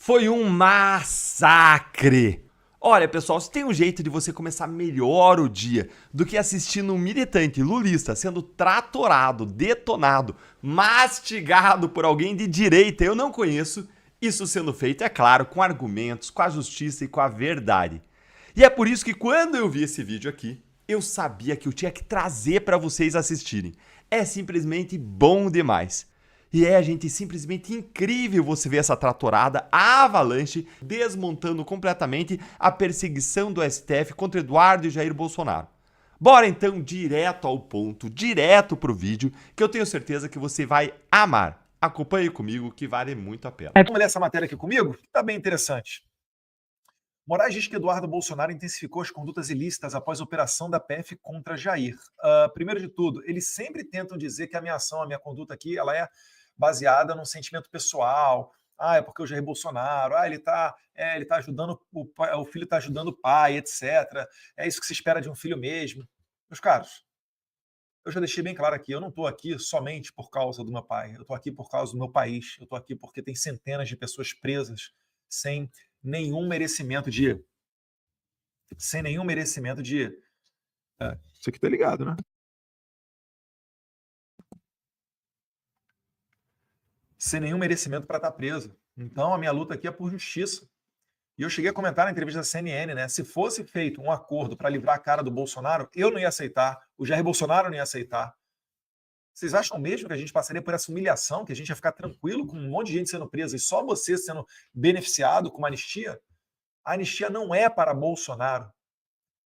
Foi um massacre! Olha, pessoal, se tem um jeito de você começar melhor o dia do que assistindo um militante lulista sendo tratorado, detonado, mastigado por alguém de direita, eu não conheço, isso sendo feito, é claro, com argumentos, com a justiça e com a verdade. E é por isso que quando eu vi esse vídeo aqui, eu sabia que eu tinha que trazer para vocês assistirem. É simplesmente bom demais. E é, gente, simplesmente incrível você ver essa tratorada, a avalanche, desmontando completamente a perseguição do STF contra Eduardo e Jair Bolsonaro. Bora então direto ao ponto, direto pro vídeo, que eu tenho certeza que você vai amar. Acompanhe comigo que vale muito a pena. Vamos ler essa matéria aqui comigo? Tá bem interessante. Moraes diz que Eduardo Bolsonaro intensificou as condutas ilícitas após a operação da PF contra Jair. Primeiro de tudo, eles sempre tentam dizer que a minha ação, a minha conduta aqui, ela é baseada num sentimento pessoal. É porque o Jair Bolsonaro, ele tá ajudando o filho está ajudando o pai, etc. É isso que se espera de um filho mesmo. Meus caros, eu já deixei bem claro aqui, eu não estou aqui somente por causa do meu pai, eu estou aqui por causa do meu país, eu estou aqui porque tem centenas de pessoas presas sem nenhum merecimento de. Sem nenhum merecimento de. Isso aqui tá ligado, né? Sem nenhum merecimento para estar preso. Então a minha luta aqui é por justiça. E eu cheguei a comentar na entrevista da CNN, né? Se fosse feito um acordo para livrar a cara do Bolsonaro, eu não ia aceitar, o Jair Bolsonaro não ia aceitar. Vocês acham mesmo que a gente passaria por essa humilhação, que a gente ia ficar tranquilo com um monte de gente sendo presa e só você sendo beneficiado com uma anistia? A anistia não é para Bolsonaro.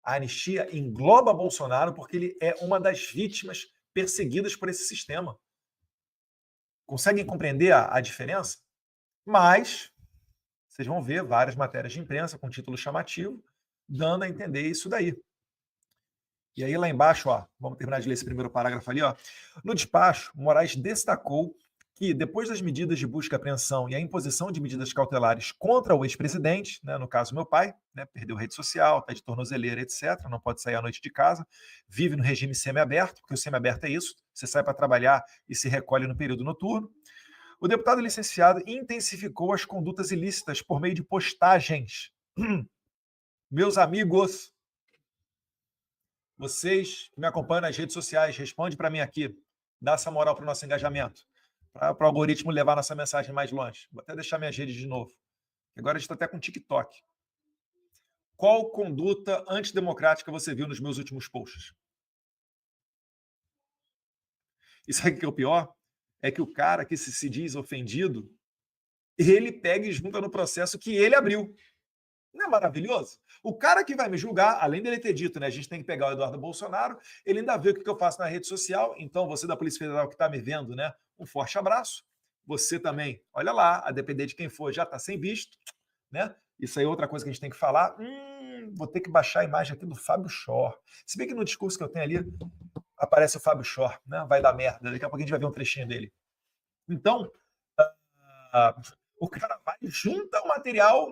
A anistia engloba Bolsonaro porque ele é uma das vítimas perseguidas por esse sistema. Conseguem compreender a diferença? Mas vocês vão ver várias matérias de imprensa com título chamativo dando a entender isso daí. E aí lá embaixo, vamos terminar de ler esse primeiro parágrafo ali, no despacho, Moraes destacou que depois das medidas de busca e apreensão e a imposição de medidas cautelares contra o ex-presidente, né, no caso meu pai, né, perdeu rede social, está de tornozeleira, etc., não pode sair à noite de casa, vive no regime semiaberto, porque o semiaberto é isso, você sai para trabalhar e se recolhe no período noturno. O deputado licenciado intensificou as condutas ilícitas por meio de postagens. Meus amigos, vocês que me acompanham nas redes sociais, responde para mim aqui, dá essa moral para o nosso engajamento, para o algoritmo levar nossa mensagem mais longe. Vou até deixar minhas redes de novo. Agora a gente está até com TikTok. Qual conduta antidemocrática você viu nos meus últimos posts? E sabe o que é o pior? É que o cara que se diz ofendido, ele pega e junta no processo que ele abriu. Não é maravilhoso? O cara que vai me julgar, além dele ter dito, né, a gente tem que pegar o Eduardo Bolsonaro, ele ainda vê o que eu faço na rede social. Então, você da Polícia Federal que está me vendo, né, um forte abraço. Você também, olha lá, a depender de quem for, já está sem visto, né? Isso aí é outra coisa que a gente tem que falar. Vou ter que baixar a imagem aqui do Fábio Shor. Se bem que no discurso que eu tenho ali, aparece o Fábio Shor, né? Vai dar merda. Daqui a pouco a gente vai ver um trechinho dele. Então, o cara vai, junta o material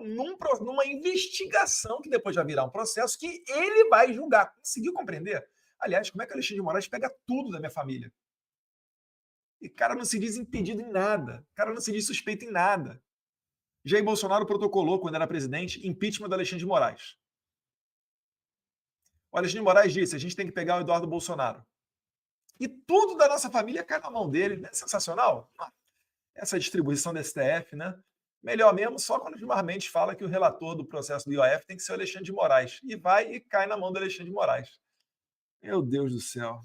numa investigação que depois vai virar um processo que ele vai julgar. Conseguiu compreender? Aliás, como é que o Alexandre de Moraes pega tudo da minha família? E o cara não se diz impedido em nada. O cara não se diz suspeito em nada. Jair Bolsonaro protocolou, quando era presidente, impeachment do Alexandre de Moraes. O Alexandre de Moraes disse, a gente tem que pegar o Eduardo Bolsonaro. E tudo da nossa família cai na mão dele. Não é sensacional? Essa distribuição do STF, né? Melhor mesmo só quando o Gilmar Mendes fala que o relator do processo do IOF tem que ser o Alexandre de Moraes. E vai e cai na mão do Alexandre de Moraes. Meu Deus do céu.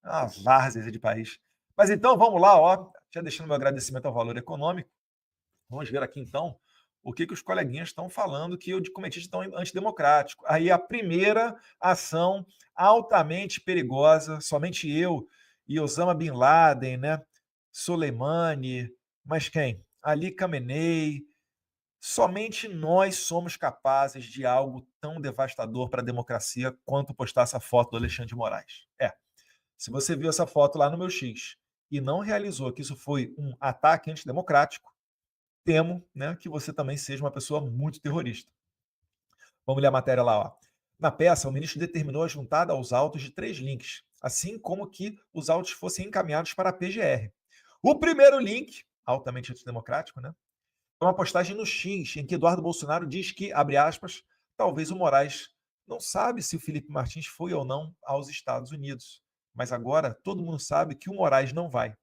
Uma várzea de país. Mas então, vamos lá, já deixando meu agradecimento ao Valor Econômico. Vamos ver aqui, então, o que os coleguinhas estão falando que eu cometi de tão antidemocrático. Aí a primeira ação altamente perigosa, somente eu e Osama Bin Laden, né? Soleimani, mas quem? Ali Khamenei. Somente nós somos capazes de algo tão devastador para a democracia quanto postar essa foto do Alexandre de Moraes. Se você viu essa foto lá no meu X e não realizou que isso foi um ataque antidemocrático, temo, né, que você também seja uma pessoa muito terrorista. Vamos ler a matéria lá. Na peça, o ministro determinou a juntada aos autos de 3 links, assim como que os autos fossem encaminhados para a PGR. O primeiro link, altamente antidemocrático, né, uma postagem no X, em que Eduardo Bolsonaro diz que, abre aspas, talvez o Moraes não sabe se o Felipe Martins foi ou não aos Estados Unidos. Mas agora todo mundo sabe que o Moraes não vai.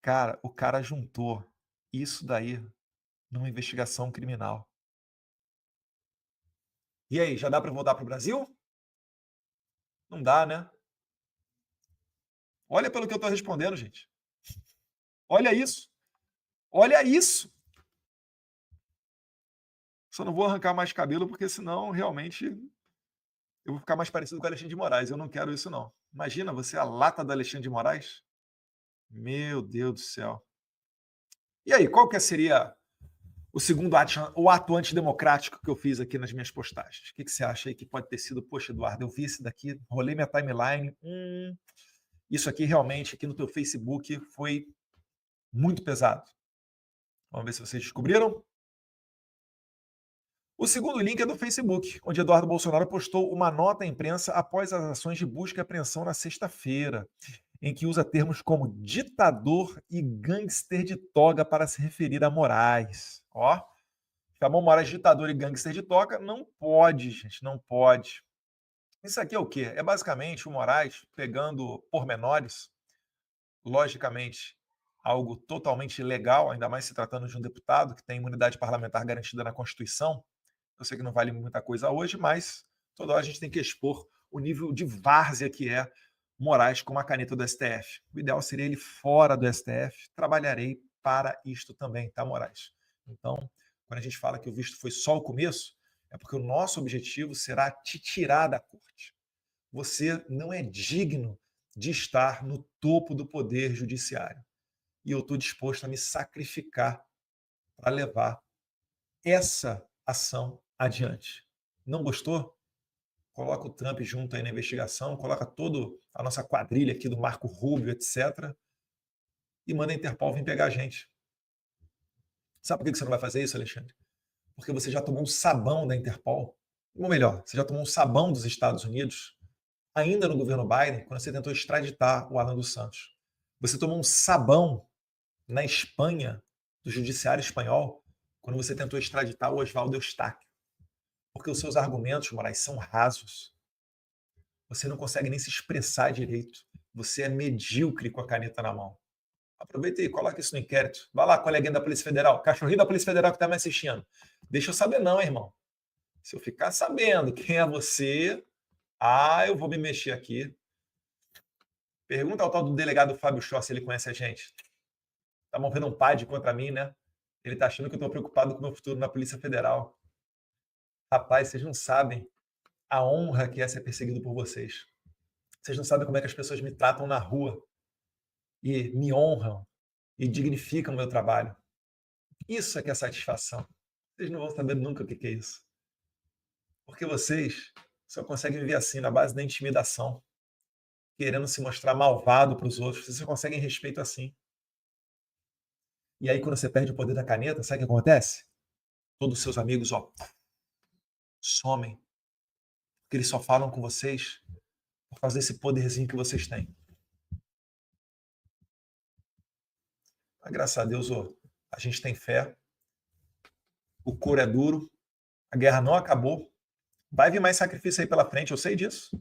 Cara, o cara juntou isso daí numa investigação criminal. E aí, já dá para voltar para o Brasil? Não dá, né? Olha pelo que eu estou respondendo, gente. Olha isso. Olha isso. Só não vou arrancar mais cabelo, porque senão realmente eu vou ficar mais parecido com o Alexandre de Moraes. Eu não quero isso, não. Imagina você a lata do Alexandre de Moraes. Meu Deus do céu. E aí, qual que seria o segundo ato, o ato antidemocrático que eu fiz aqui nas minhas postagens? O que você acha aí que pode ter sido? Poxa, Eduardo, eu vi esse daqui, rolei minha timeline. Isso aqui realmente, aqui no teu Facebook, foi muito pesado. Vamos ver se vocês descobriram. O segundo link é do Facebook, onde Eduardo Bolsonaro postou uma nota à imprensa após as ações de busca e apreensão na sexta-feira, em que usa termos como ditador e gangster de toga para se referir a Moraes. Ó, chamou Moraes de ditador e gangster de toga? Não pode, gente, não pode. Isso aqui é o quê? É basicamente o Moraes pegando pormenores, logicamente, algo totalmente ilegal, ainda mais se tratando de um deputado que tem imunidade parlamentar garantida na Constituição. Eu sei que não vale muita coisa hoje, mas toda hora a gente tem que expor o nível de várzea que é Moraes com uma caneta do STF. O ideal seria ele fora do STF. Trabalharei para isto também, tá, Moraes? Então, quando a gente fala que o visto foi só o começo, é porque o nosso objetivo será te tirar da corte. Você não é digno de estar no topo do poder judiciário. E eu estou disposto a me sacrificar para levar essa ação adiante. Não gostou? Coloca o Trump junto aí na investigação, coloca toda a nossa quadrilha aqui do Marco Rubio, etc. E manda a Interpol vir pegar a gente. Sabe por que você não vai fazer isso, Alexandre? Porque você já tomou um sabão da Interpol. Ou melhor, você já tomou um sabão dos Estados Unidos, ainda no governo Biden, quando você tentou extraditar o Alan dos Santos. Você tomou um sabão na Espanha, do judiciário espanhol, quando você tentou extraditar o Oswaldo Eustáquio. Porque os seus argumentos, Moraes, são rasos. Você não consegue nem se expressar direito. Você é medíocre com a caneta na mão. Aproveita e coloca isso no inquérito. Vai lá, coleguinha da Polícia Federal, cachorrinho da Polícia Federal que está me assistindo. Deixa eu saber não, irmão. Se eu ficar sabendo quem é você, eu vou me mexer aqui. Pergunta ao tal do delegado Fábio Shaw se ele conhece a gente. Tá movendo um PAD contra mim, né? Ele tá achando que eu tô preocupado com o meu futuro na Polícia Federal. Rapaz, vocês não sabem a honra que é ser perseguido por vocês. Vocês não sabem como é que as pessoas me tratam na rua e me honram e dignificam o meu trabalho. Isso é que é satisfação. Vocês não vão saber nunca o que é isso. Porque vocês só conseguem viver assim, na base da intimidação, querendo se mostrar malvado para os outros. Vocês só conseguem respeito assim. E aí, quando você perde o poder da caneta, sabe o que acontece? Todos os seus amigos, somem. Porque eles só falam com vocês por causa desse poderzinho que vocês têm. Mas, graças a Deus, a gente tem fé. O couro é duro. A guerra não acabou. Vai vir mais sacrifício aí pela frente, eu sei disso.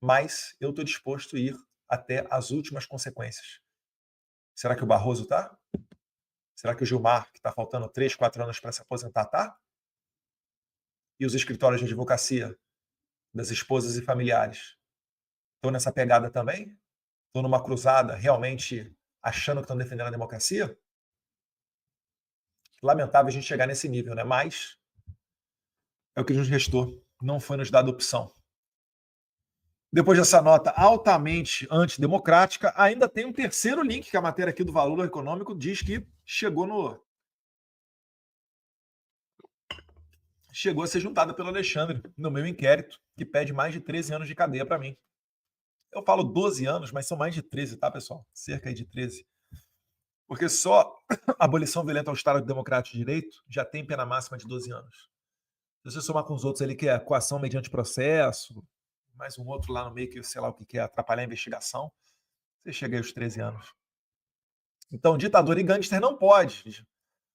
Mas eu estou disposto a ir até as últimas consequências. Será que o Barroso tá? Será que o Gilmar, que está faltando 3, 4 anos para se aposentar, tá? E os escritórios de advocacia das esposas e familiares estão nessa pegada também? Estão numa cruzada realmente achando que estão defendendo a democracia? Lamentável a gente chegar nesse nível, né? Mas é o que nos restou. Não foi nos dada opção. Depois dessa nota altamente antidemocrática, ainda tem um terceiro link que a matéria aqui do Valor Econômico diz que chegou a ser juntada pelo Alexandre no meu inquérito, que pede mais de 13 anos de cadeia para mim. Eu falo 12 anos, mas são mais de 13, tá, pessoal? Cerca de 13. Porque só a abolição violenta ao Estado Democrático de Direito já tem pena máxima de 12 anos. Se você somar com os outros ali, que é coação mediante processo, mais um outro lá no meio que sei lá o que é atrapalhar a investigação, você chega aí aos 13 anos. Então, ditador e gangster não pode.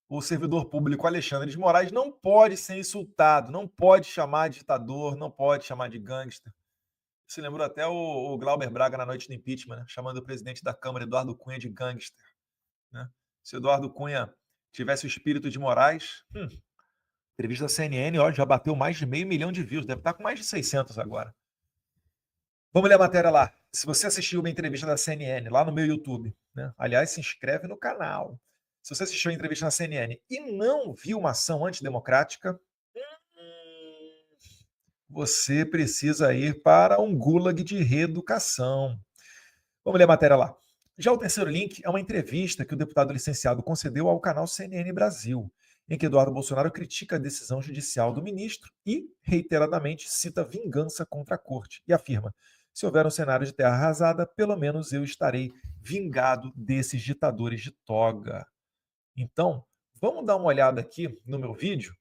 O servidor público Alexandre de Moraes não pode ser insultado, não pode chamar de ditador, não pode chamar de gangster. Isso lembrou até o Glauber Braga na noite do impeachment, né? Chamando o presidente da Câmara, Eduardo Cunha, de gangster. Né? Se Eduardo Cunha tivesse o espírito de Moraes, entrevista da CNN, ó, já bateu mais de 500 mil de views, deve estar com mais de 600 agora. Vamos ler a matéria lá. Se você assistiu uma entrevista da CNN lá no meu YouTube, né? Aliás, se inscreve no canal. Se você assistiu a entrevista na CNN e não viu uma ação antidemocrática, você precisa ir para um gulag de reeducação. Vamos ler a matéria lá. Já o terceiro link é uma entrevista que o deputado licenciado concedeu ao canal CNN Brasil, em que Eduardo Bolsonaro critica a decisão judicial do ministro e, reiteradamente, cita vingança contra a corte e afirma: se houver um cenário de terra arrasada, pelo menos eu estarei vingado desses ditadores de toga. Então, vamos dar uma olhada aqui no meu vídeo,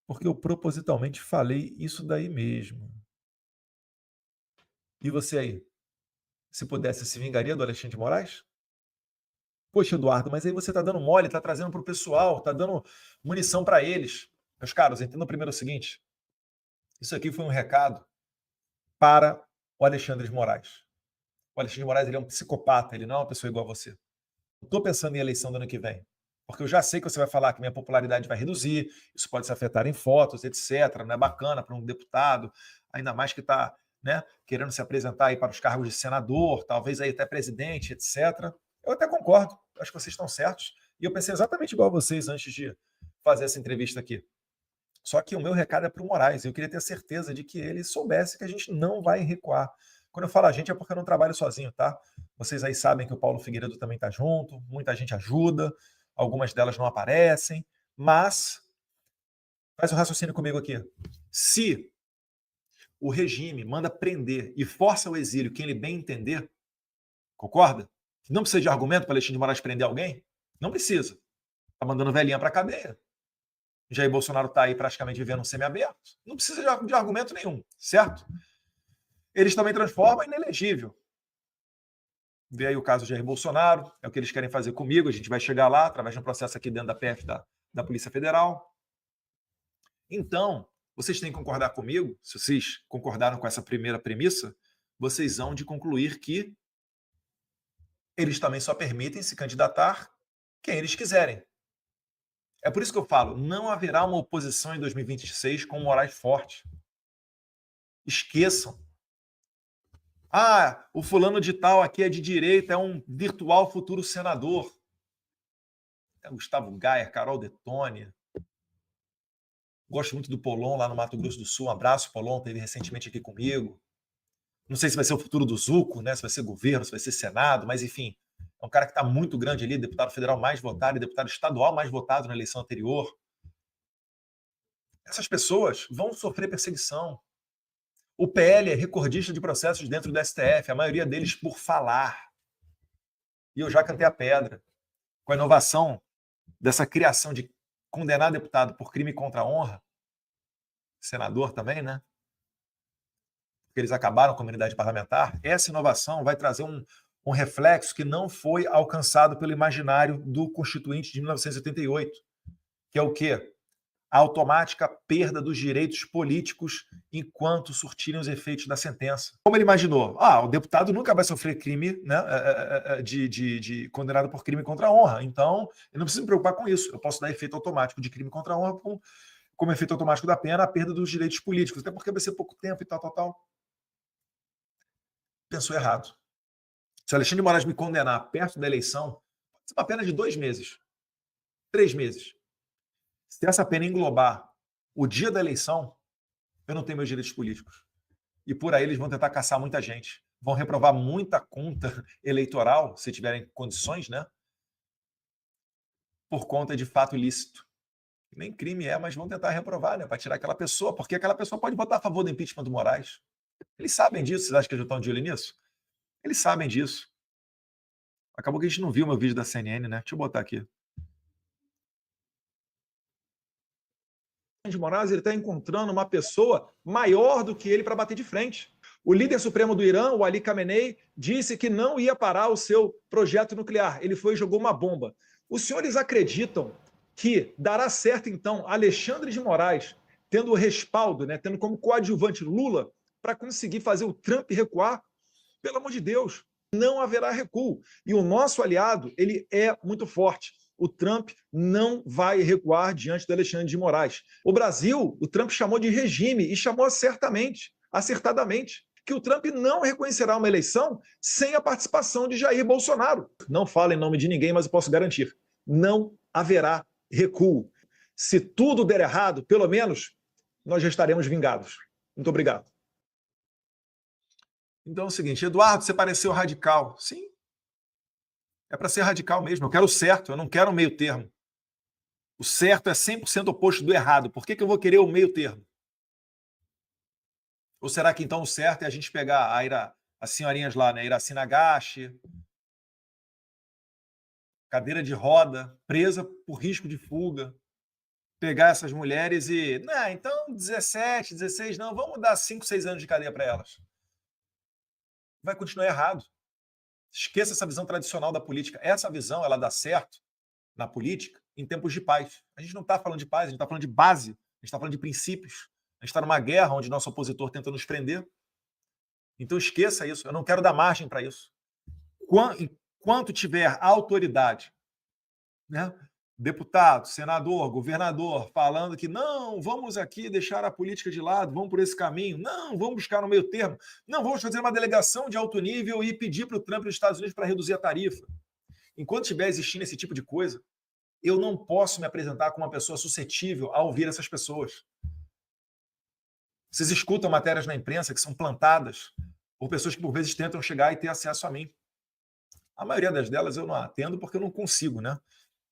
porque eu propositalmente falei isso daí mesmo. E você aí, se pudesse, se vingaria do Alexandre de Moraes? Poxa, Eduardo, mas aí você está dando mole, está trazendo para o pessoal, está dando munição para eles. Meus caros, entendam primeiro o seguinte: isso aqui foi um recado para o Alexandre de Moraes. O Alexandre de Moraes ele é um psicopata, ele não é uma pessoa igual a você. Eu estou pensando em eleição do ano que vem, porque eu já sei que você vai falar que minha popularidade vai reduzir, isso pode se afetar em fotos, etc. Não é bacana para um deputado, ainda mais que está, né, querendo se apresentar aí para os cargos de senador, talvez aí até presidente, etc. Eu até concordo, acho que vocês estão certos, e eu pensei exatamente igual a vocês antes de fazer essa entrevista aqui. Só que o meu recado é para o Moraes, eu queria ter certeza de que ele soubesse que a gente não vai recuar. Quando eu falo a gente é porque eu não trabalho sozinho, tá? Vocês aí sabem que o Paulo Figueiredo também está junto, muita gente ajuda, algumas delas não aparecem, mas faz um raciocínio comigo aqui. Se o regime manda prender e força o exílio quem ele bem entender, concorda? Não precisa de argumento para Alexandre de Moraes prender alguém? Não precisa. Está mandando velhinha para a cadeia. Jair Bolsonaro está aí praticamente vivendo um semiaberto. Não precisa de argumento nenhum, certo? Eles também transformam em inelegível. Vê aí o caso de Jair Bolsonaro, é o que eles querem fazer comigo, a gente vai chegar lá através de um processo aqui dentro da PF da Polícia Federal. Então, vocês têm que concordar comigo, se vocês concordaram com essa primeira premissa, vocês vão de concluir que eles também só permitem se candidatar quem eles quiserem. É por isso que eu falo, não haverá uma oposição em 2026 com Moraes forte. Esqueçam. Ah, o fulano de tal aqui é de direita, é um virtual futuro senador. É Gustavo Gayer, Carol Detone. Gosto muito do Polon lá no Mato Grosso do Sul. Um abraço, Polon, esteve recentemente aqui comigo. Não sei se vai ser o futuro do Zuco, né? Se vai ser governo, se vai ser Senado, mas enfim, é um cara que está muito grande ali, deputado federal mais votado e deputado estadual mais votado na eleição anterior. Essas pessoas vão sofrer perseguição. O PL é recordista de processos dentro do STF, a maioria deles por falar. E eu já cantei a pedra. Com a inovação dessa criação de condenar deputado por crime contra a honra, senador também, né? Porque eles acabaram com a imunidade parlamentar, essa inovação vai trazer um reflexo que não foi alcançado pelo imaginário do Constituinte de 1988, que é o quê? A automática perda dos direitos políticos enquanto surtirem os efeitos da sentença. Como ele imaginou? O deputado nunca vai sofrer crime, né, de condenado por crime contra a honra. Então, eu não preciso me preocupar com isso. Eu posso dar efeito automático de crime contra a honra como efeito automático da pena a perda dos direitos políticos, até porque vai ser pouco tempo e tal. Pensou errado. Se o Alexandre de Moraes me condenar perto da eleição, pode ser uma pena de 2 meses, 3 meses. Se essa pena englobar o dia da eleição, eu não tenho meus direitos políticos. E por aí eles vão tentar caçar muita gente. Vão reprovar muita conta eleitoral, se tiverem condições, né? Por conta de fato ilícito. Nem crime é, mas vão tentar reprovar, né? Para tirar aquela pessoa, porque aquela pessoa pode votar a favor do impeachment do Moraes. Eles sabem disso, vocês acham que eles estão de olho nisso? Eles sabem disso. Acabou que a gente não viu meu vídeo da CNN, né? Deixa eu botar aqui. De Moraes, ele está encontrando uma pessoa maior do que ele para bater de frente. O líder supremo do Irã, o Ali Khamenei, disse que não ia parar o seu projeto nuclear. Ele foi e jogou uma bomba. Os senhores acreditam que dará certo, então, Alexandre de Moraes, tendo o respaldo, né, tendo como coadjuvante Lula, para conseguir fazer o Trump recuar? Pelo amor de Deus, não haverá recuo. E o nosso aliado, ele é muito forte. O Trump não vai recuar diante do Alexandre de Moraes. O Brasil, o Trump chamou de regime e chamou acertadamente, que o Trump não reconhecerá uma eleição sem a participação de Jair Bolsonaro. Não falo em nome de ninguém, mas eu posso garantir, não haverá recuo. Se tudo der errado, pelo menos nós já estaremos vingados. Muito obrigado. Então é o seguinte, Eduardo, você pareceu radical. Sim, é para ser radical mesmo. Eu quero o certo, eu não quero o meio termo. O certo é 100% oposto do errado. Por que eu vou querer o meio termo? Ou será que então o certo é a gente pegar as senhorinhas lá, né? Iraci Nagashi, cadeira de roda, presa por risco de fuga, pegar essas mulheres e... Não, então 17, 16, não, vamos dar 5, 6 anos de cadeia para elas. Vai continuar errado. Esqueça essa visão tradicional da política. Essa visão, ela dá certo na política em tempos de paz. A gente não está falando de paz, a gente está falando de base, a gente está falando de princípios. A gente está numa guerra onde nosso opositor tenta nos prender. Então esqueça isso, eu não quero dar margem para isso. Enquanto tiver autoridade, né? Deputado, senador, governador, falando que não, vamos aqui deixar a política de lado, vamos por esse caminho, não, vamos buscar no meio termo, não, vamos fazer uma delegação de alto nível e pedir para o Trump nos Estados Unidos para reduzir a tarifa. Enquanto estiver existindo esse tipo de coisa, eu não posso me apresentar como uma pessoa suscetível a ouvir essas pessoas. Vocês escutam matérias na imprensa que são plantadas por pessoas que por vezes tentam chegar e ter acesso a mim. A maioria das delas eu não atendo porque eu não consigo, né?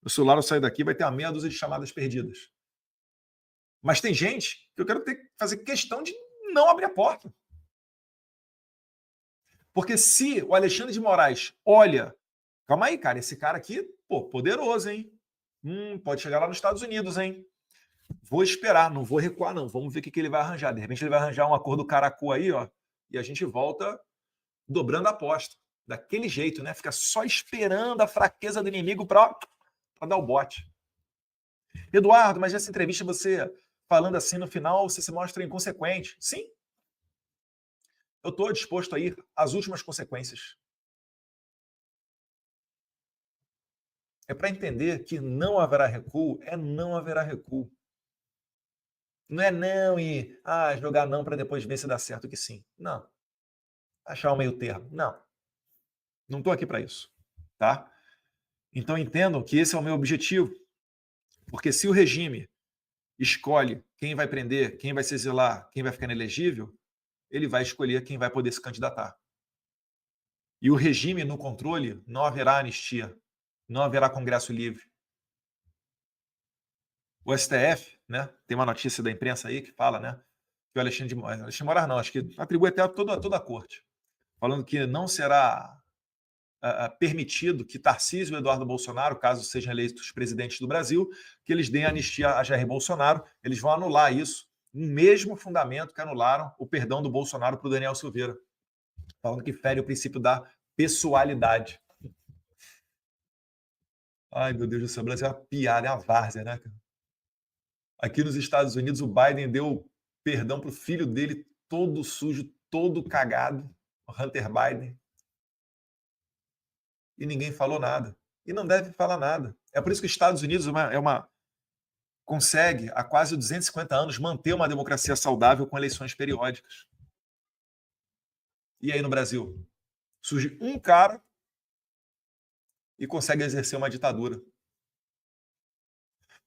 O celular, eu saio daqui, vai ter uma meia dúzia de chamadas perdidas. Mas tem gente que eu quero fazer questão de não abrir a porta. Porque se o Alexandre de Moraes olha... Calma aí, cara, esse cara aqui, pô, poderoso, hein? Pode chegar lá nos Estados Unidos, hein? Vou esperar, não vou recuar, não. Vamos ver o que ele vai arranjar. De repente ele vai arranjar um acordo caracu aí, ó, e a gente volta dobrando a aposta. Daquele jeito, né? Fica só esperando a fraqueza do inimigo para dar o bote. Eduardo, mas nessa entrevista você falando assim no final, você se mostra inconsequente. Sim. Eu estou disposto a ir às últimas consequências. É para entender que não haverá recuo, não haverá recuo. Não é não e jogar não para depois ver se dá certo que sim. Não. Achar um meio termo. Não. Não estou aqui para isso. Tá? Então entendam que esse é o meu objetivo. Porque se o regime escolhe quem vai prender, quem vai se exilar, quem vai ficar inelegível, ele vai escolher quem vai poder se candidatar. E o regime no controle, não haverá anistia, não haverá Congresso livre. O STF, né, tem uma notícia da imprensa aí que fala, né, que o Alexandre de Moraes não, acho que atribui até a toda a corte, falando que não será permitido que Tarcísio e Eduardo Bolsonaro, caso sejam eleitos presidentes do Brasil, que eles deem anistia a Jair Bolsonaro, eles vão anular isso, no mesmo fundamento que anularam o perdão do Bolsonaro para o Daniel Silveira, falando que fere o princípio da pessoalidade. Ai, meu Deus do céu, o Brasil é uma piada, é uma várzea, né, cara? Aqui nos Estados Unidos, o Biden deu perdão para o filho dele, todo sujo, todo cagado, o Hunter Biden. E ninguém falou nada. E não deve falar nada. É por isso que os Estados Unidos consegue, há quase 250 anos, manter uma democracia saudável com eleições periódicas. E aí no Brasil? Surge um cara e consegue exercer uma ditadura.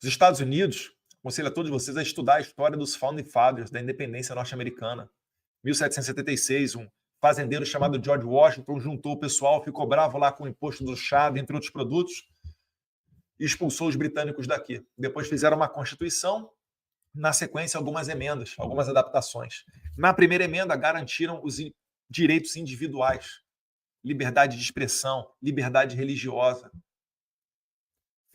Os Estados Unidos, aconselho a todos vocês a estudar a história dos Founding Fathers, da independência norte-americana. 1776, um fazendeiro chamado George Washington juntou o pessoal, ficou bravo lá com o imposto do chá, entre outros produtos, e expulsou os britânicos daqui. Depois fizeram uma constituição, na sequência algumas emendas, algumas adaptações. Na primeira emenda garantiram os direitos individuais, liberdade de expressão, liberdade religiosa.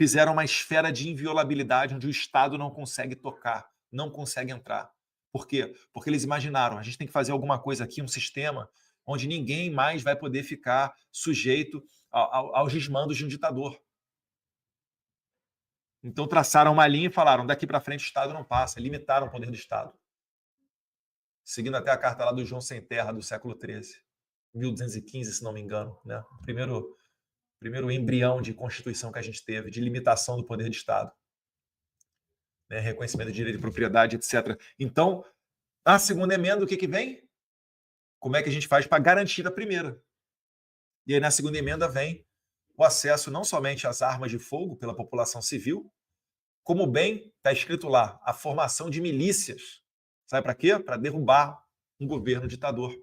Fizeram uma esfera de inviolabilidade onde o Estado não consegue tocar, não consegue entrar. Por quê? Porque eles imaginaram, a gente tem que fazer alguma coisa aqui, um sistema onde ninguém mais vai poder ficar sujeito aos desmandos de um ditador. Então traçaram uma linha e falaram, daqui para frente o Estado não passa, limitaram o poder do Estado. Seguindo até a carta lá do João Sem Terra, do século XIII, 1215, se não me engano, né? O primeiro embrião de Constituição que a gente teve, de limitação do poder do Estado. Né? Reconhecimento de direito de propriedade, etc. Então, a segunda emenda, o que vem? Como é que a gente faz para garantir a primeira? E aí, na segunda emenda, vem o acesso não somente às armas de fogo pela população civil, como bem está escrito lá, a formação de milícias. Sabe para quê? Para derrubar um governo ditador.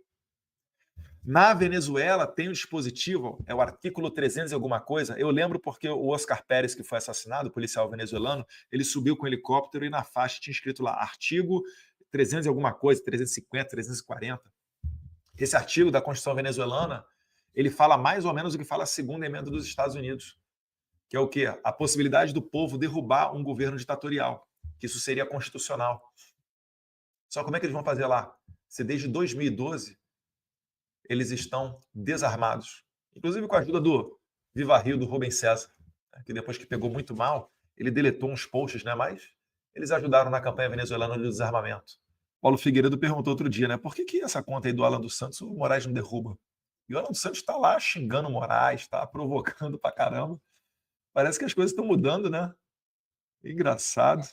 Na Venezuela tem um dispositivo, é o artículo 300 e alguma coisa. Eu lembro porque o Oscar Pérez, que foi assassinado, o policial venezuelano, ele subiu com um helicóptero e na faixa tinha escrito lá, artigo 300 e alguma coisa, 350, 340. Esse artigo da Constituição venezuelana, ele fala mais ou menos o que fala a segunda emenda dos Estados Unidos, que é o quê? A possibilidade do povo derrubar um governo ditatorial, que isso seria constitucional. Só como é que eles vão fazer lá? Se desde 2012 eles estão desarmados, inclusive com a ajuda do Viva Rio, do Rubem César, que depois que pegou muito mal, ele deletou uns posts, né? Mas eles ajudaram na campanha venezuelana de desarmamento. Paulo Figueiredo perguntou outro dia, né? Por que essa conta aí do Alan dos Santos o Moraes não derruba? E o Alan dos Santos está lá xingando o Moraes, está provocando pra caramba. Parece que as coisas estão mudando, né? Engraçado.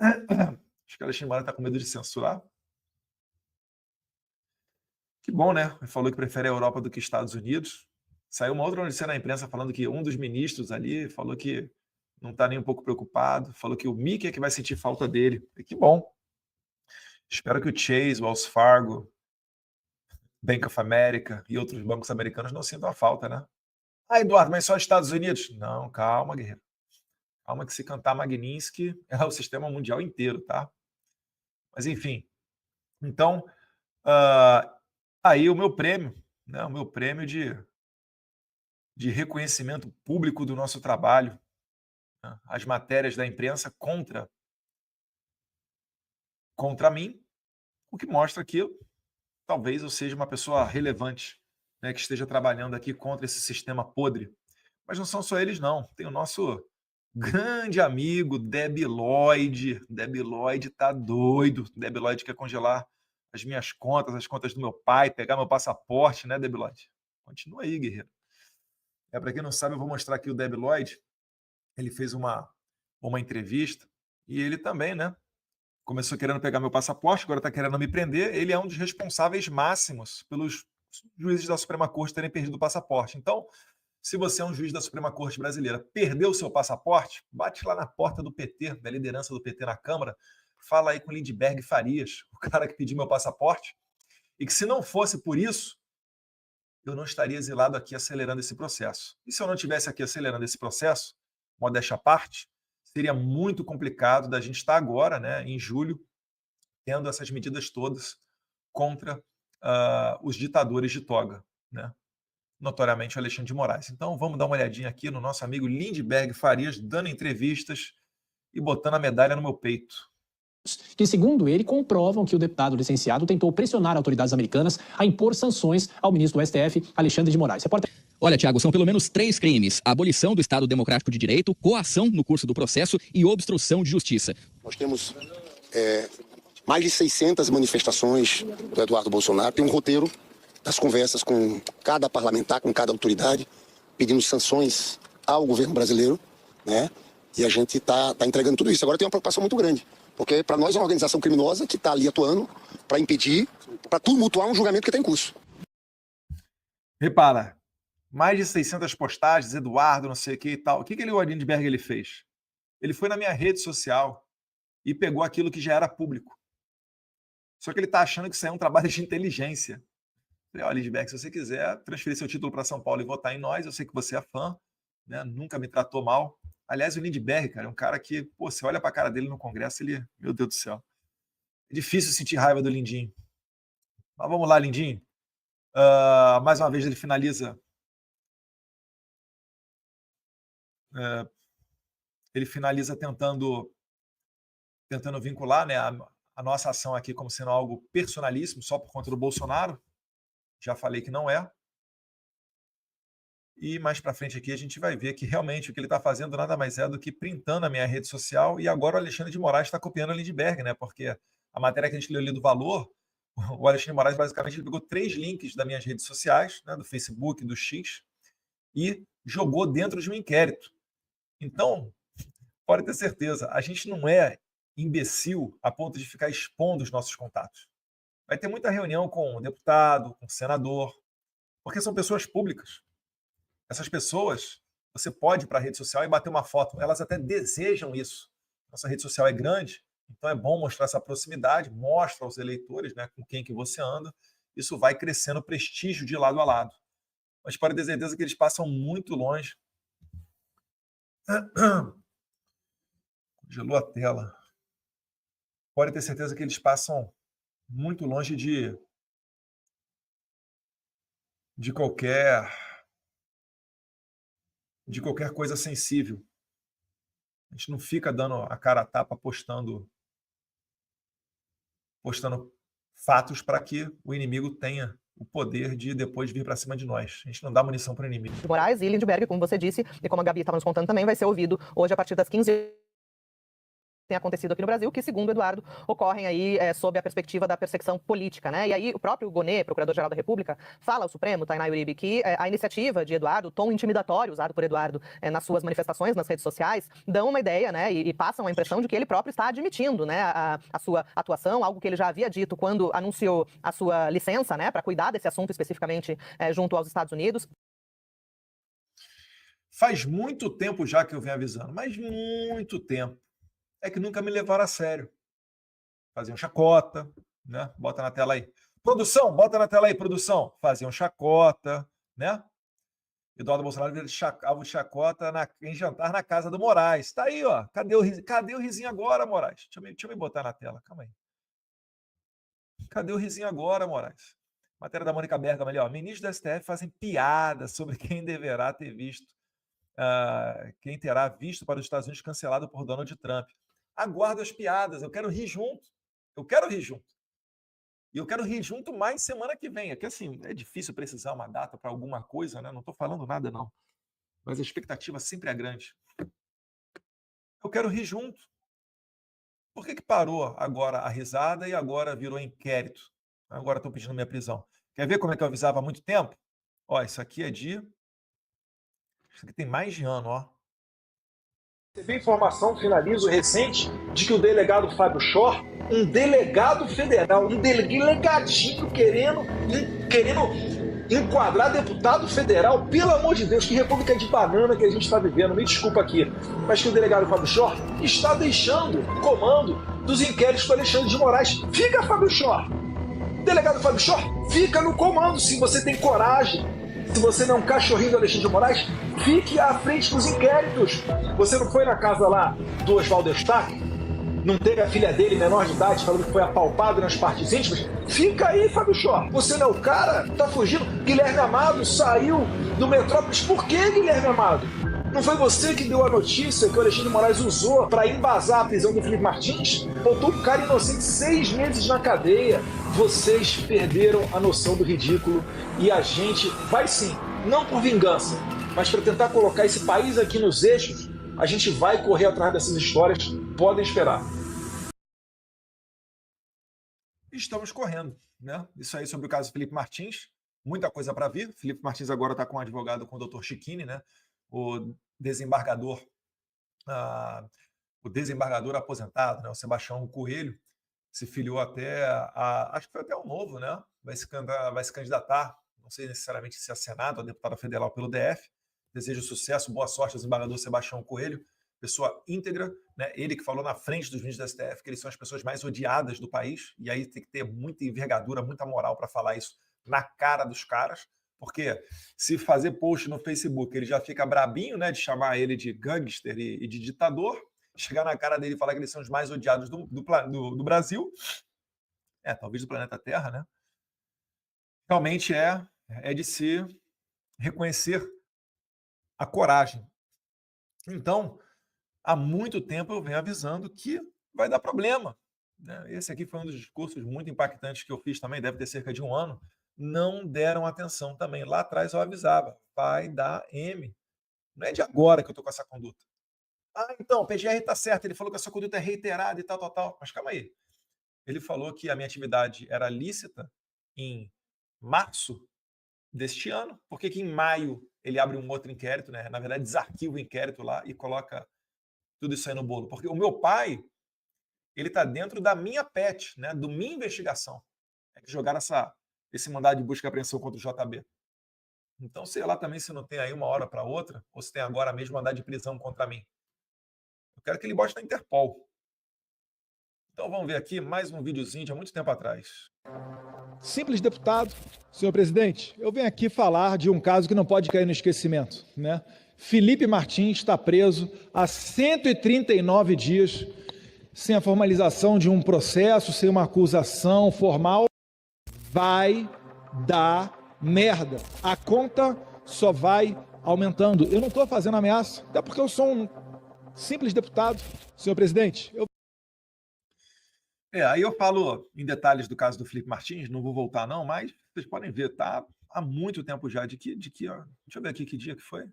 Acho que o Alexandre Moraes está com medo de censurar. Que bom, né? Ele falou que prefere a Europa do que Estados Unidos. Saiu uma outra notícia na imprensa falando que um dos ministros ali falou que não está nem um pouco preocupado, falou que o Mickey é que vai sentir falta dele. E que bom. Espero que o Chase, o Wells Fargo, Bank of America e outros bancos americanos não sintam a falta, né? Ah, Eduardo, mas só Estados Unidos? Não, calma, guerreiro. Calma que se cantar Magnitsky é o sistema mundial inteiro, tá? Mas enfim. Então, aí o meu prêmio, né? O meu prêmio de reconhecimento público do nosso trabalho, né? As matérias da imprensa contra mim, o que mostra que talvez eu seja uma pessoa relevante, né, que esteja trabalhando aqui contra esse sistema podre. Mas não são só eles, não. Tem o nosso grande amigo Debi Lloyd. Debi Lloyd tá doido. Debi Lloyd quer congelar as minhas contas, as contas do meu pai, pegar meu passaporte, né, Debi Lloyd? Continua aí, guerreiro. Para quem não sabe, eu vou mostrar aqui o Debi Lloyd. Ele fez uma entrevista e ele também, né? Começou querendo pegar meu passaporte, agora está querendo me prender. Ele é um dos responsáveis máximos pelos juízes da Suprema Corte terem perdido o passaporte. Então, se você é um juiz da Suprema Corte brasileira, perdeu o seu passaporte, bate lá na porta do PT, da liderança do PT na Câmara, fala aí com o Lindbergh Farias, o cara que pediu meu passaporte, e que se não fosse por isso, eu não estaria exilado aqui acelerando esse processo. E se eu não estivesse aqui acelerando esse processo, modéstia à parte, seria muito complicado da gente estar agora, né, em julho, tendo essas medidas todas contra os ditadores de toga, né? Notoriamente o Alexandre de Moraes. Então vamos dar uma olhadinha aqui no nosso amigo Lindbergh Farias, dando entrevistas e botando a medalha no meu peito. Que, segundo ele, comprovam que o deputado licenciado tentou pressionar autoridades americanas a impor sanções ao ministro do STF, Alexandre de Moraes. Olha, Tiago, são pelo menos 3 crimes: abolição do Estado Democrático de Direito, coação no curso do processo e obstrução de justiça. Nós temos mais de 600 manifestações do Eduardo Bolsonaro. Tem um roteiro das conversas com cada parlamentar, com cada autoridade, pedindo sanções ao governo brasileiro, né? E a gente está entregando tudo isso. Agora tem uma preocupação muito grande, porque para nós é uma organização criminosa que está ali atuando para impedir, para tumultuar um julgamento que está em curso. Repara, mais de 600 postagens, Eduardo, não sei o que e tal. O que o Lindbergh ele fez? Ele foi na minha rede social e pegou aquilo que já era público. Só que ele está achando que isso é um trabalho de inteligência. Falei, olha, Lindbergh, se você quiser transferir seu título para São Paulo e votar em nós, eu sei que você é fã, né? Nunca me tratou mal. Aliás, o Lindbergh, cara, é um cara que, pô, você olha para a cara dele no Congresso, ele, meu Deus do céu. É difícil sentir raiva do Lindinho. Mas vamos lá, Lindinho. Mais uma vez ele finaliza. Ele finaliza tentando vincular, né, a nossa ação aqui como sendo algo personalíssimo, só por conta do Bolsonaro. Já falei que não é. E mais para frente aqui a gente vai ver que realmente o que ele está fazendo nada mais é do que printando a minha rede social. E agora o Alexandre de Moraes está copiando a Lindbergh, né? Porque a matéria que a gente leu ali do Valor, o Alexandre de Moraes basicamente pegou 3 links das minhas redes sociais, né, do Facebook, do X, e jogou dentro de um inquérito. Então, pode ter certeza, a gente não é imbecil a ponto de ficar expondo os nossos contatos. Vai ter muita reunião com deputado, com senador, porque são pessoas públicas. Essas pessoas, você pode ir para a rede social e bater uma foto. Elas até desejam isso. Nossa rede social é grande, então é bom mostrar essa proximidade, mostra aos eleitores, né, com quem que você anda. Isso vai crescendo o prestígio de lado a lado. Mas pode ter certeza que eles passam muito longe. Congelou a tela. Pode ter certeza que eles passam muito longe de qualquer coisa sensível. A gente não fica dando a cara a tapa postando fatos para que o inimigo tenha o poder de depois vir para cima de nós. A gente não dá munição para o inimigo. Moraes e Lindbergh, como você disse, e como a Gabi estava nos contando também, vai ser ouvido hoje a partir das 15 tem acontecido aqui no Brasil, que, segundo Eduardo, ocorrem aí sob a perspectiva da perseguição política, né? E aí o próprio Gonê, Procurador-Geral da República, fala ao Supremo, Tainá Uribe, que a iniciativa de Eduardo, o tom intimidatório usado por Eduardo nas suas manifestações nas redes sociais, dão uma ideia, né? E passam a impressão de que ele próprio está admitindo, né, a sua atuação, algo que ele já havia dito quando anunciou a sua licença, né, para cuidar desse assunto especificamente junto aos Estados Unidos. Faz muito tempo já que eu venho avisando, mas muito tempo. É que nunca me levaram a sério. Faziam chacota, né? Bota na tela aí. Produção, bota na tela aí, produção. Faziam chacota, né? Eduardo Bolsonaro fez chacota em jantar na casa do Moraes. Tá aí, ó. Cadê o risinho agora, Moraes? Deixa eu me botar na tela, calma aí. Cadê o risinho agora, Moraes? Matéria da Mônica Bergamo ali, ó. Ministros do STF fazem piada sobre quem deverá ter visto, quem terá visto para os Estados Unidos cancelado por Donald Trump. Aguardo as piadas, eu quero rir junto. Eu quero rir junto. E eu quero rir junto mais semana que vem. É que assim, é difícil precisar uma data para alguma coisa, né? Não estou falando nada, não. Mas a expectativa sempre é grande. Eu quero rir junto. Por que parou agora a risada e agora virou inquérito? Agora estou pedindo minha prisão. Quer ver como é que eu avisava há muito tempo? Ó, isso aqui é de... Isso aqui tem mais de ano, ó. Recebi informação, finalizo, recente, de que o delegado Fábio Schor, um delegado federal, um delegadinho querendo enquadrar deputado federal, pelo amor de Deus, que república de banana que a gente está vivendo, me desculpa aqui, mas que o delegado Fábio Schor está deixando o comando dos inquéritos do Alexandre de Moraes. Fica, Fábio Schor! Delegado Fábio Schor, fica no comando, se você tem coragem. Se você não é um cachorrinho do Alexandre de Moraes, fique à frente dos inquéritos. Você não foi na casa lá do Oswaldo Eustáquio? Não teve a filha dele, menor de idade, falando que foi apalpado nas partes íntimas? Fica aí, Fábio Schor. Você não é o cara? Tá fugindo? Guilherme Amado saiu do Metrópolis. Por que, Guilherme Amado? Não foi você que deu a notícia que o Alexandre de Moraes usou para embasar a prisão do Felipe Martins? Botou um cara inocente 6 meses na cadeia. Vocês perderam a noção do ridículo e a gente vai sim, não por vingança, mas para tentar colocar esse país aqui nos eixos, a gente vai correr atrás dessas histórias, podem esperar. Estamos correndo, né? Isso aí sobre o caso Felipe Martins, muita coisa para vir. Felipe Martins agora está com um advogado, com o Dr. Chiquini, né? O desembargador aposentado, né? O Sebastião Coelho, se filiou até acho que foi até o Novo, né? Vai se candidatar, não sei necessariamente se a Senado, a deputada federal pelo DF. Desejo sucesso, boa sorte ao desembargador Sebastião Coelho, pessoa íntegra, né? Ele que falou na frente dos ministros da STF que eles são as pessoas mais odiadas do país, e aí tem que ter muita envergadura, muita moral para falar isso na cara dos caras, porque se fazer post no Facebook ele já fica brabinho, né? De chamar ele de gangster e de ditador. Chegar na cara dele e falar que eles são os mais odiados do Brasil, talvez do planeta Terra, né? Realmente é de se reconhecer a coragem. Então, há muito tempo eu venho avisando que vai dar problema. né? Esse aqui foi um dos discursos muito impactantes que eu fiz também, deve ter cerca de um ano. Não deram atenção também. Lá atrás eu avisava, vai dar M. Não é de agora que eu estou com essa conduta. Ah, então, o PGR está certo, ele falou que essa conduta é reiterada e tal, tal, tal. Mas calma aí. Ele falou que a minha atividade era lícita em março deste ano, por que em maio ele abre um outro inquérito, né? Na verdade, desarquiva o inquérito lá e coloca tudo isso aí no bolo? Porque o meu pai, ele está dentro da minha PET, né? Do minha investigação. É que jogaram esse mandado de busca e apreensão contra o JB. Então, sei lá também se não tem aí uma hora para outra, ou se tem agora mesmo mandado de prisão contra mim. Eu quero que ele bote na Interpol. Então vamos ver aqui mais um videozinho de há muito tempo atrás. Simples deputado, senhor presidente, eu venho aqui falar de um caso que não pode cair no esquecimento, né? Felipe Martins está preso há 139 dias sem a formalização de um processo, sem uma acusação formal. Vai dar merda. A conta só vai aumentando. Eu não estou fazendo ameaça, até porque eu sou um simples deputado, senhor presidente. Aí eu falo em detalhes do caso do Felipe Martins, não vou voltar não, mas vocês podem ver, tá há muito tempo já, ó, deixa eu ver aqui que dia que foi.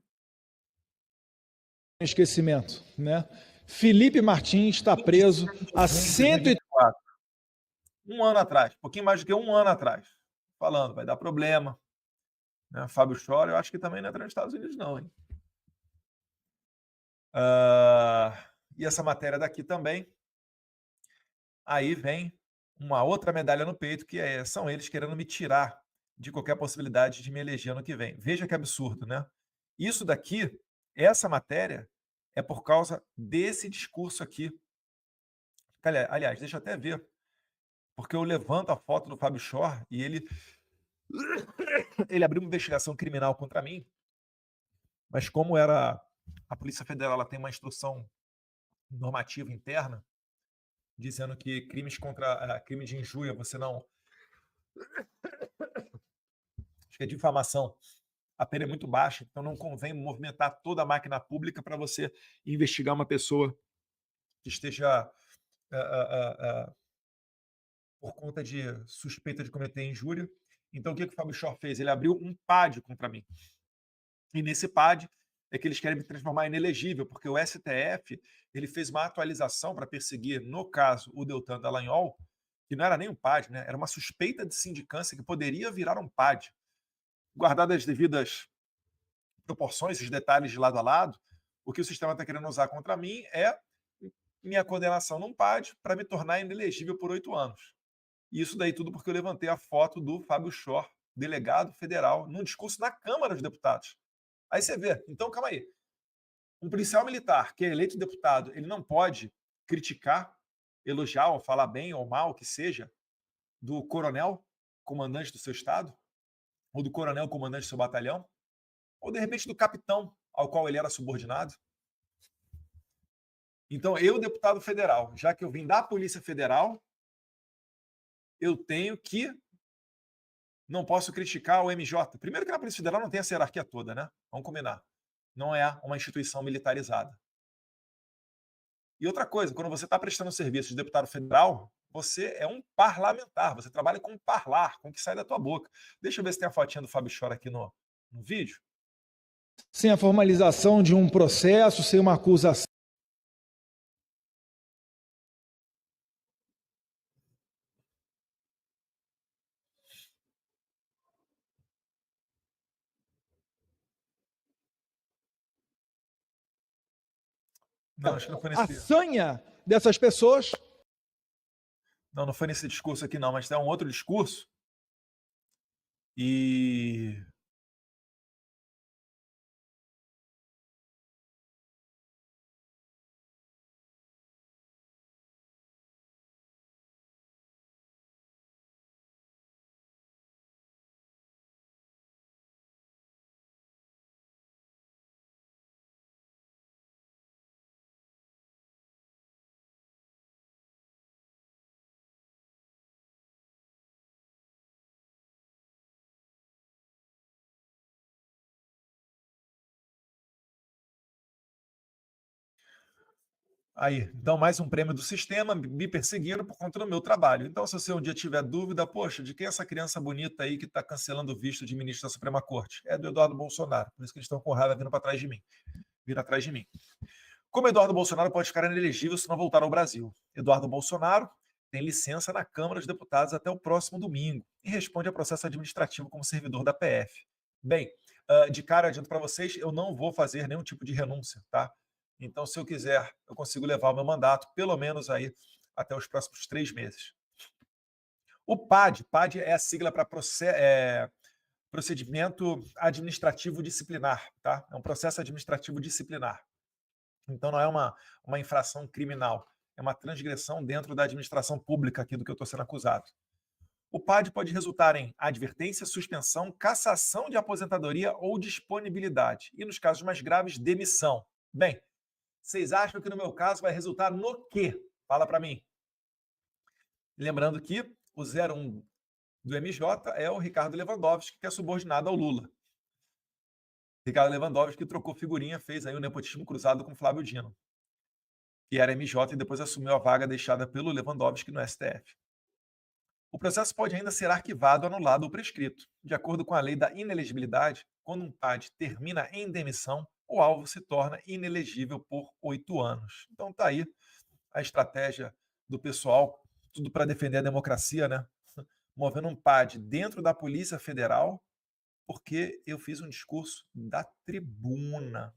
Esquecimento, né? Felipe Martins está preso há 104. Um ano atrás, um pouquinho mais do que um ano atrás. Falando, vai dar problema. Né? Fábio Chora, eu acho que também não entra nos Estados Unidos não, hein? E essa matéria daqui também. Aí vem uma outra medalha no peito, que são eles querendo me tirar de qualquer possibilidade de me eleger ano que vem. Veja que absurdo, né? Isso daqui, essa matéria, é por causa desse discurso aqui. Aliás, deixa eu até ver, porque eu levanto a foto do Fábio Chor e ele abriu uma investigação criminal contra mim, mas como era a Polícia Federal, ela tem uma instrução normativa interna dizendo que crime de injúria você não... Acho que é difamação. A pena é muito baixa, então não convém movimentar toda a máquina pública para você investigar uma pessoa que esteja por conta de suspeita de cometer injúria. Então o que o Fábio Chor fez? Ele abriu um PAD contra mim. E nesse PAD é que eles querem me transformar em inelegível, porque o STF ele fez uma atualização para perseguir, no caso, o Deltan Dallagnol, que não era nem um PAD, né? Era uma suspeita de sindicância que poderia virar um PAD. Guardadas as devidas proporções, os detalhes de lado a lado, o que o sistema está querendo usar contra mim é minha condenação num PAD para me tornar inelegível por 8 anos. E isso daí tudo porque eu levantei a foto do Fábio Chor, delegado federal, num discurso na Câmara dos Deputados. Aí você vê, então calma aí. Um policial militar que é eleito deputado, ele não pode criticar, elogiar ou falar bem ou mal, o que seja, do coronel, comandante do seu estado, ou do coronel, comandante do seu batalhão, ou de repente do capitão ao qual ele era subordinado. Então eu, deputado federal, já que eu vim da Polícia Federal, eu tenho que... Não posso criticar o MJ. Primeiro que na Polícia Federal não tem essa hierarquia toda, né? Vamos combinar. Não é uma instituição militarizada. E outra coisa, quando você está prestando serviço de deputado federal, você é um parlamentar, você trabalha com parlar, com o que sai da tua boca. Deixa eu ver se tem a fotinha do Fábio Chor aqui no vídeo. Sem a formalização de um processo, sem uma acusação. Não, acho que não foi nesse... A sanha dessas pessoas. Não foi nesse discurso aqui não, mas tem um outro discurso. E Aí, então, mais um prêmio do sistema, me perseguiram por conta do meu trabalho. Então, se você um dia tiver dúvida, poxa, de quem é essa criança bonita aí que está cancelando o visto de ministro da Suprema Corte? É do Eduardo Bolsonaro. Por isso que eles estão com raiva vindo para trás de mim. Vindo atrás de mim. Como Eduardo Bolsonaro pode ficar inelegível se não voltar ao Brasil? Eduardo Bolsonaro tem licença na Câmara dos Deputados até o próximo domingo e responde a processo administrativo como servidor da PF. Bem, de cara, adianto para vocês, eu não vou fazer nenhum tipo de renúncia, tá? Então, se eu quiser, eu consigo levar o meu mandato, pelo menos aí, até os próximos 3 meses. O PAD é a sigla para procedimento administrativo disciplinar, tá? É um processo administrativo disciplinar. Então, não é uma infração criminal, é uma transgressão dentro da administração pública aqui do que eu estou sendo acusado. O PAD pode resultar em advertência, suspensão, cassação de aposentadoria ou disponibilidade. E, nos casos mais graves, demissão. Bem, vocês acham que no meu caso vai resultar no quê? Fala para mim. Lembrando que o 01 do MJ é o Ricardo Lewandowski, que é subordinado ao Lula. Ricardo Lewandowski que trocou figurinha, fez aí o nepotismo cruzado com Flávio Dino, que era MJ e depois assumiu a vaga deixada pelo Lewandowski no STF. O processo pode ainda ser arquivado, anulado ou prescrito. De acordo com a lei da inelegibilidade, quando um PAD termina em demissão, o alvo se torna inelegível por 8 anos. Então tá aí a estratégia do pessoal, tudo para defender a democracia, né? Movendo um PAD dentro da Polícia Federal, porque eu fiz um discurso da tribuna.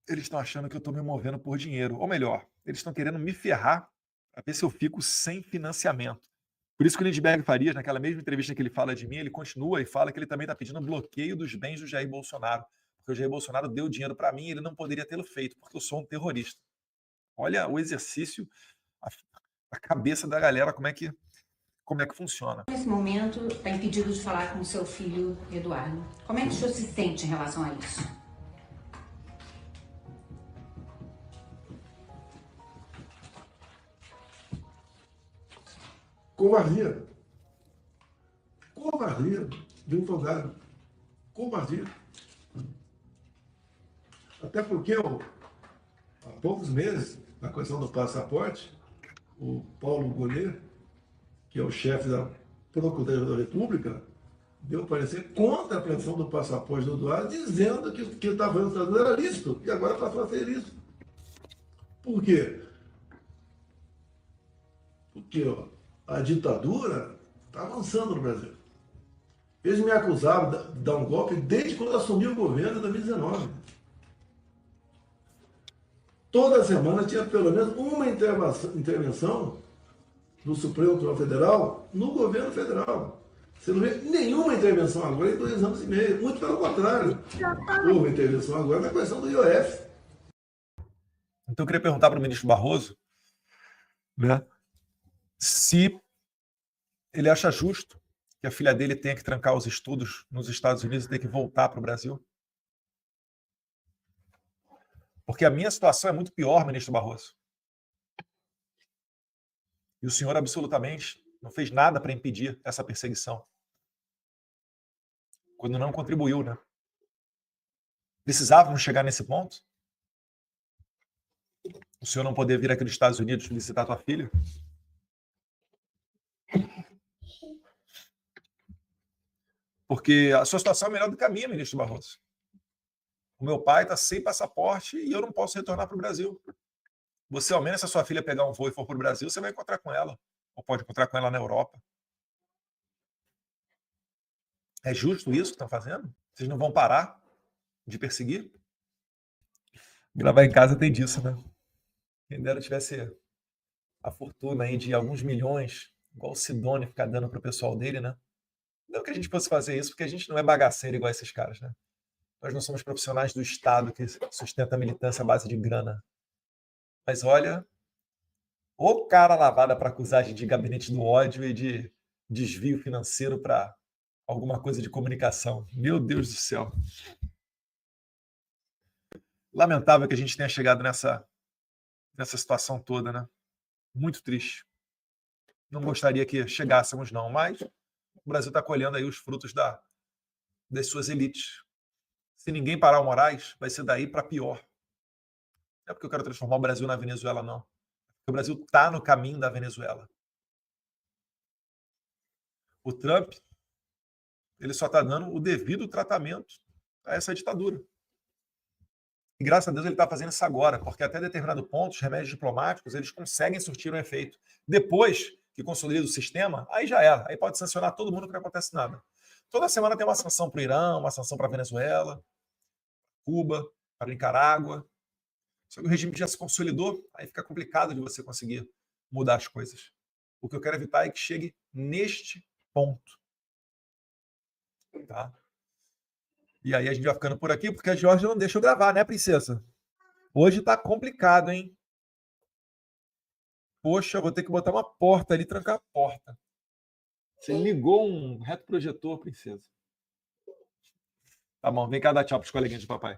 Eles estão achando que eu estou me movendo por dinheiro. Ou melhor, eles estão querendo me ferrar para ver se eu fico sem financiamento. Por isso que o Lindbergh Farias, naquela mesma entrevista que ele fala de mim, ele continua e fala que ele também está pedindo bloqueio dos bens do Jair Bolsonaro. Porque o Jair Bolsonaro deu dinheiro para mim e ele não poderia tê-lo feito, porque eu sou um terrorista. Olha o exercício, a cabeça da galera, como é que funciona. Nesse momento, está impedido de falar com o seu filho, Eduardo. Como é que o senhor se sente em relação a isso? Covardia. Covardia de um soldado. Covardia. Até porque há poucos meses, na questão do passaporte, o Paulo Gonet, que é o chefe da Procuradoria da República, deu parecer contra a apreensão do passaporte do Eduardo, dizendo que o que estava fazendo no Estado era lícito, e agora passou a ser ilícito. Por quê? Porque a ditadura está avançando no Brasil. Eles me acusavam de dar um golpe desde quando assumiu o governo em 2019. Toda semana tinha pelo menos uma intervenção do Supremo Tribunal Federal no governo federal. Você não vê nenhuma intervenção agora em 2 anos e meio. Muito pelo contrário. Houve intervenção agora na questão do IOF. Então eu queria perguntar para o ministro Barroso, né, se ele acha justo que a filha dele tenha que trancar os estudos nos Estados Unidos e ter que voltar para o Brasil. Porque a minha situação é muito pior, ministro Barroso. E o senhor absolutamente não fez nada para impedir essa perseguição. Quando não contribuiu, né? Precisávamos chegar nesse ponto? O senhor não poder vir aqui dos Estados Unidos visitar tua filha? Porque a sua situação é melhor do que a minha, ministro Barroso. O meu pai está sem passaporte e eu não posso retornar para o Brasil. Você, ao menos, se a sua filha pegar um voo e for para o Brasil, você vai encontrar com ela. Ou pode encontrar com ela na Europa. É justo isso que estão fazendo? Vocês não vão parar de perseguir? Gravar em casa tem disso, né? Quem dera tivesse a fortuna aí de alguns milhões, igual o Sidônio ficar dando para o pessoal dele, né? Não que a gente fosse fazer isso, porque a gente não é bagaceiro igual esses caras, né? Nós não somos profissionais do Estado que sustenta a militância à base de grana. Mas olha, o cara lavada para acusar de gabinete do ódio e de desvio financeiro para alguma coisa de comunicação. Meu Deus do céu. Lamentável que a gente tenha chegado nessa situação toda, né? Muito triste. Não gostaria que chegássemos, não, mas o Brasil está colhendo aí os frutos das suas elites. Se ninguém parar o Moraes, vai ser daí para pior. Não é porque eu quero transformar o Brasil na Venezuela, não. O Brasil está no caminho da Venezuela. O Trump, ele só está dando o devido tratamento a essa ditadura. E graças a Deus ele está fazendo isso agora, porque até determinado ponto, os remédios diplomáticos, eles conseguem surtir um efeito. Depois que consolida o sistema, aí já era. Aí pode sancionar todo mundo que não acontece nada. Toda semana tem uma sanção para o Irã, uma sanção para a Venezuela, Cuba, para a Nicarágua. Só que o regime já se consolidou, aí fica complicado de você conseguir mudar as coisas. O que eu quero evitar é que chegue neste ponto. Tá? E aí a gente vai ficando por aqui, porque a Georgia não deixa eu gravar, né, princesa? Hoje tá complicado, hein? Poxa, eu vou ter que botar uma porta ali e trancar a porta. Você ligou um retroprojetor, princesa. Tá bom, vem cá dar tchau pros coleguinhas do papai.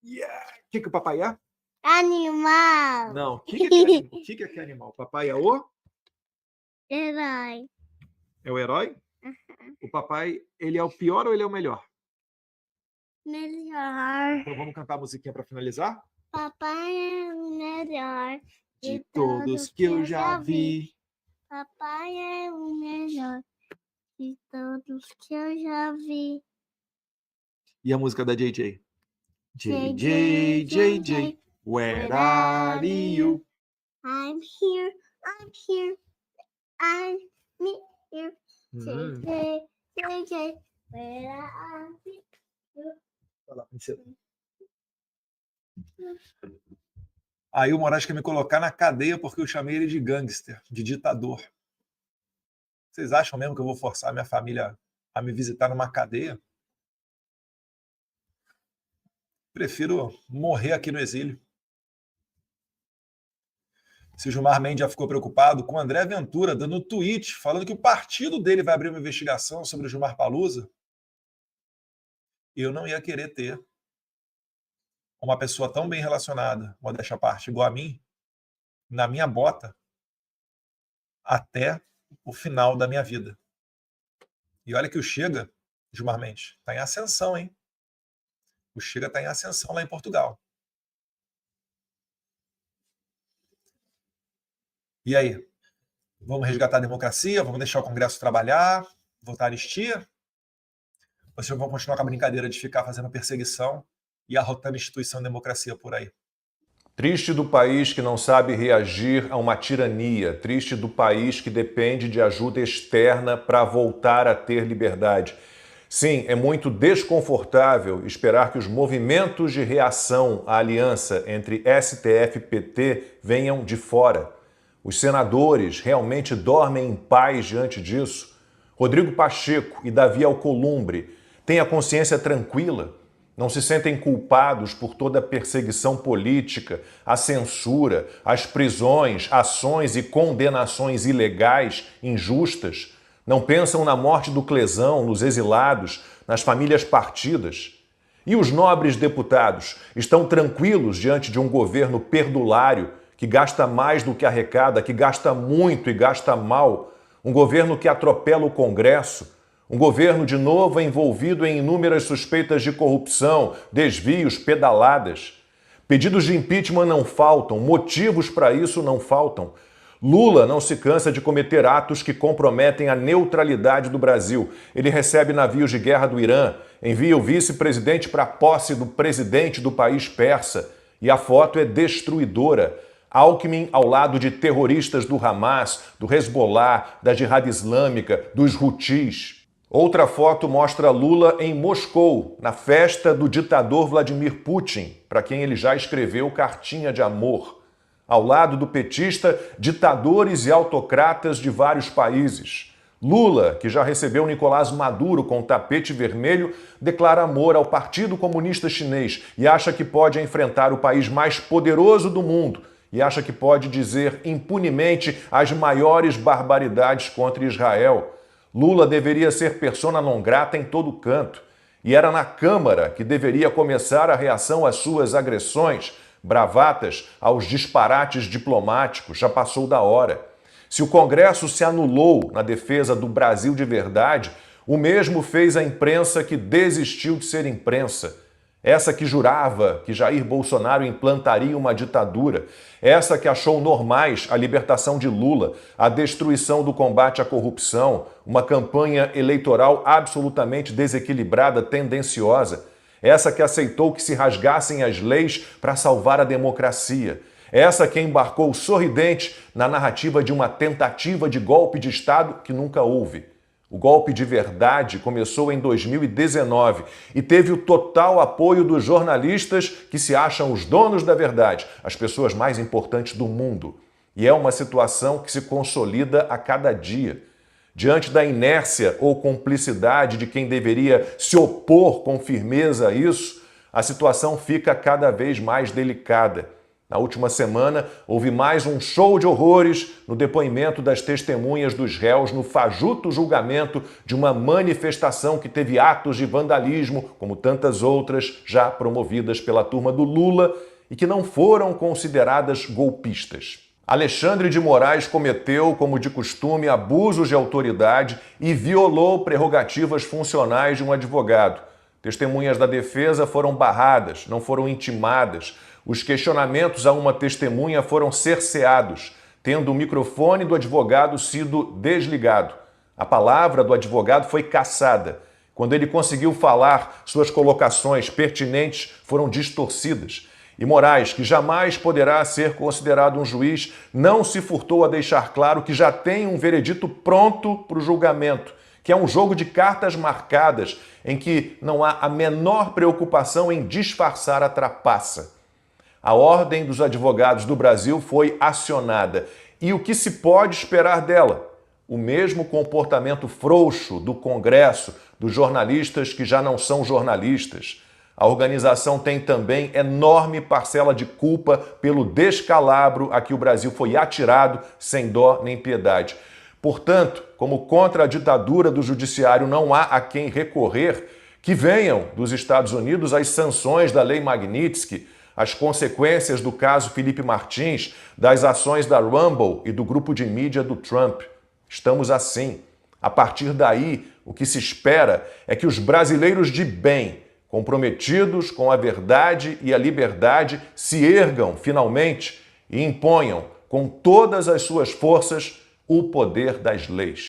Yeah! O que o papai é? Animal. Não, o que é animal? O papai é o? Herói. É o herói? O papai, ele é o pior ou ele é o melhor? Melhor. Então vamos cantar a musiquinha para finalizar? Papai é o melhor De todos que eu já vi. Papai é o melhor de todos que eu já vi. E a música da JJ? JJ, JJ, where are you? I'm here, I'm here, I'm here. JJ, JJ, where are you? Vai lá, princesa. Aí o Moraes quer me colocar na cadeia porque eu chamei ele de gangster, de ditador. Vocês acham mesmo que eu vou forçar minha família a me visitar numa cadeia? Prefiro morrer aqui no exílio. Se o Gilmar Mendes já ficou preocupado com o André Ventura dando tweet falando que o partido dele vai abrir uma investigação sobre o Gilmar Palusa, eu não ia querer ter uma pessoa tão bem relacionada, modéstia à parte, igual a mim, na minha bota, até o final da minha vida. E olha que o Chega, Gilmar Mendes, está em ascensão, hein? O Chega está em ascensão lá em Portugal. E aí? Vamos resgatar a democracia? Vamos deixar o Congresso trabalhar? Votar anistia? Ou vocês vão continuar com a brincadeira de ficar fazendo perseguição e arrotando instituição de democracia por aí? Triste do país que não sabe reagir a uma tirania. Triste do país que depende de ajuda externa para voltar a ter liberdade. Sim, é muito desconfortável esperar que os movimentos de reação à aliança entre STF e PT venham de fora. Os senadores realmente dormem em paz diante disso? Rodrigo Pacheco e Davi Alcolumbre têm a consciência tranquila? Não se sentem culpados por toda a perseguição política, a censura, as prisões, ações e condenações ilegais, injustas? Não pensam na morte do Clesão, nos exilados, nas famílias partidas? E os nobres deputados estão tranquilos diante de um governo perdulário que gasta mais do que arrecada, que gasta muito e gasta mal, um governo que atropela o Congresso, um governo de novo envolvido em inúmeras suspeitas de corrupção, desvios, pedaladas. Pedidos de impeachment não faltam, motivos para isso não faltam. Lula não se cansa de cometer atos que comprometem a neutralidade do Brasil. Ele recebe navios de guerra do Irã, envia o vice-presidente para a posse do presidente do país persa. E a foto é destruidora. Alckmin ao lado de terroristas do Hamas, do Hezbollah, da Jihad Islâmica, dos Houthis. Outra foto mostra Lula em Moscou, na festa do ditador Vladimir Putin, para quem ele já escreveu cartinha de amor. Ao lado do petista, ditadores e autocratas de vários países. Lula, que já recebeu Nicolás Maduro com tapete vermelho, declara amor ao Partido Comunista Chinês e acha que pode enfrentar o país mais poderoso do mundo e acha que pode dizer impunemente as maiores barbaridades contra Israel. Lula deveria ser persona non grata em todo canto. E era na Câmara que deveria começar a reação às suas agressões, bravatas, aos disparates diplomáticos. Já passou da hora. Se o Congresso se anulou na defesa do Brasil de verdade, O mesmo fez a imprensa que desistiu de ser imprensa. Essa que jurava que Jair Bolsonaro implantaria uma ditadura. Essa que achou normais a libertação de Lula, a destruição do combate à corrupção, uma campanha eleitoral absolutamente desequilibrada, tendenciosa. Essa que aceitou que se rasgassem as leis para salvar a democracia. Essa que embarcou sorridente na narrativa de uma tentativa de golpe de Estado que nunca houve. O golpe de verdade começou em 2019 e teve o total apoio dos jornalistas que se acham os donos da verdade, as pessoas mais importantes do mundo. E é uma situação que se consolida a cada dia. Diante da inércia ou cumplicidade de quem deveria se opor com firmeza a isso, a situação fica cada vez mais delicada. Na última semana, houve mais um show de horrores no depoimento das testemunhas dos réus no fajuto julgamento de uma manifestação que teve atos de vandalismo, como tantas outras já promovidas pela turma do Lula e que não foram consideradas golpistas. Alexandre de Moraes cometeu, como de costume, abusos de autoridade e violou prerrogativas funcionais de um advogado. Testemunhas da defesa foram barradas, não foram intimadas. Os questionamentos a uma testemunha foram cerceados, tendo o microfone do advogado sido desligado. A palavra do advogado foi cassada. Quando ele conseguiu falar, suas colocações pertinentes foram distorcidas. E Moraes, que jamais poderá ser considerado um juiz, não se furtou a deixar claro que já tem um veredito pronto para o julgamento, que é um jogo de cartas marcadas em que não há a menor preocupação em disfarçar a trapaça. A Ordem dos Advogados do Brasil foi acionada. E o que se pode esperar dela? O mesmo comportamento frouxo do Congresso, dos jornalistas que já não são jornalistas. A organização tem também enorme parcela de culpa pelo descalabro a que o Brasil foi atirado sem dó nem piedade. Portanto, como contra a ditadura do judiciário não há a quem recorrer, que venham dos Estados Unidos as sanções da Lei Magnitsky, as consequências do caso Felipe Martins, das ações da Rumble e do grupo de mídia do Trump. Estamos assim. A partir daí, o que se espera é que os brasileiros de bem, comprometidos com a verdade e a liberdade, se ergam finalmente e imponham com todas as suas forças o poder das leis.